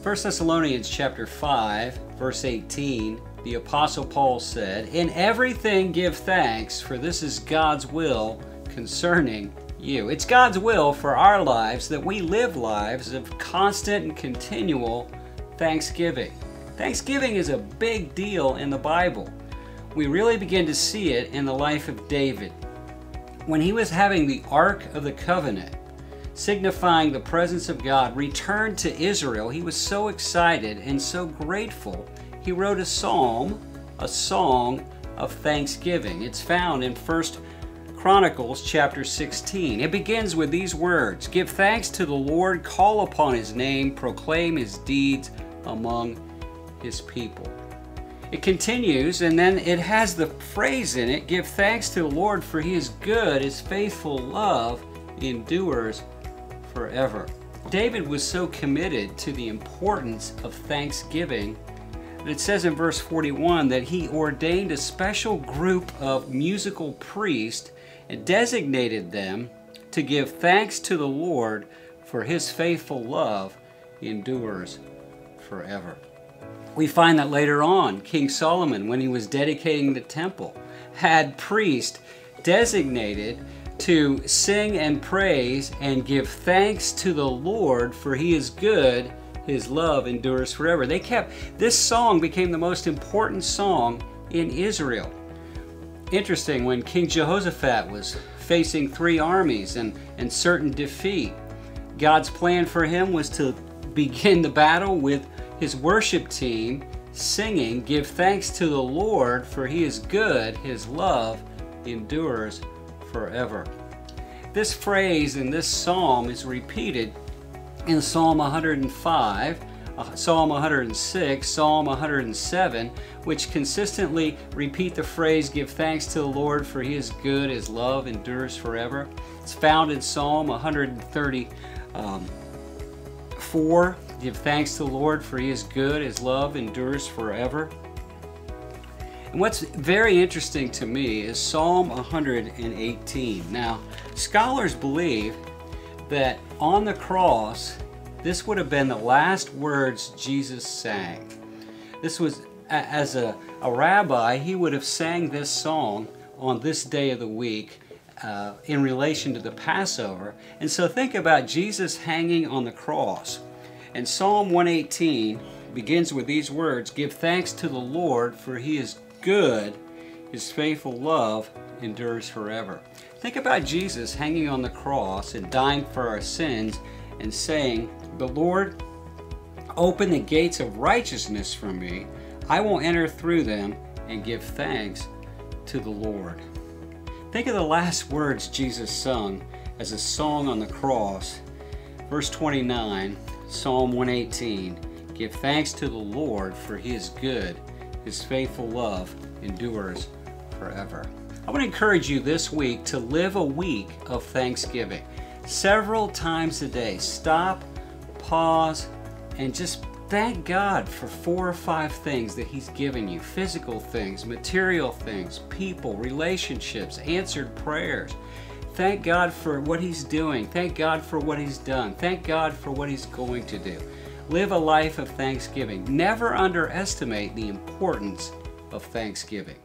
1 Thessalonians chapter 5, verse 18, the Apostle Paul said, "In everything give thanks, for this is God's will concerning you." It's God's will for our lives that we live lives of constant and continual thanksgiving. Thanksgiving is a big deal in the Bible. We really begin to see it in the life of David. When he was having the Ark of the Covenant, signifying the presence of God, returned to Israel, he was so excited and so grateful, he wrote a song of thanksgiving. It's found in 1 Chronicles chapter 16. It begins with these words, "Give thanks to the Lord, call upon his name, proclaim his deeds among his people." It continues, and then it has the phrase in it, "Give thanks to the Lord, for he is good, his faithful love endures forever." David was so committed to the importance of thanksgiving that it says in verse 41 that he ordained a special group of musical priests and designated them to give thanks to the Lord, for his faithful love endures forever. We find that later on, King Solomon, when he was dedicating the temple, had priests designated to sing and praise and give thanks to the Lord, for he is good, his love endures forever. This song became the most important song in Israel. Interesting, when King Jehoshaphat was facing 3 armies and certain defeat, God's plan for him was to begin the battle with his worship team singing, "Give thanks to the Lord, for he is good, his love endures forever." This phrase in this psalm is repeated in Psalm 105, Psalm 106, Psalm 107, which consistently repeat the phrase, "Give thanks to the Lord, for he is good, his love endures forever." It's found in Psalm 134, "Give thanks to the Lord, for he is good, his love endures forever." And what's very interesting to me is Psalm 118. Now, scholars believe that on the cross, this would have been the last words Jesus sang. This was, as a rabbi, he would have sang this song on this day of the week in relation to the Passover. And so think about Jesus hanging on the cross. And Psalm 118 begins with these words, "Give thanks to the Lord, for he is good, his faithful love endures forever." Think about Jesus hanging on the cross and dying for our sins and saying, "The Lord, open the gates of righteousness for me. I will enter through them and give thanks to the Lord." Think of the last words Jesus sung as a song on the cross. Verse 29, Psalm 118, "Give thanks to the Lord, for he is good. His faithful love endures forever." I want to encourage you this week to live a week of thanksgiving. Several times a day, stop, pause, and just thank God for 4 or 5 things that he's given you. Physical things, material things, people, relationships, answered prayers. Thank God for what he's doing. Thank God for what he's done. Thank God for what he's going to do. Live a life of thanksgiving. Never underestimate the importance of thanksgiving.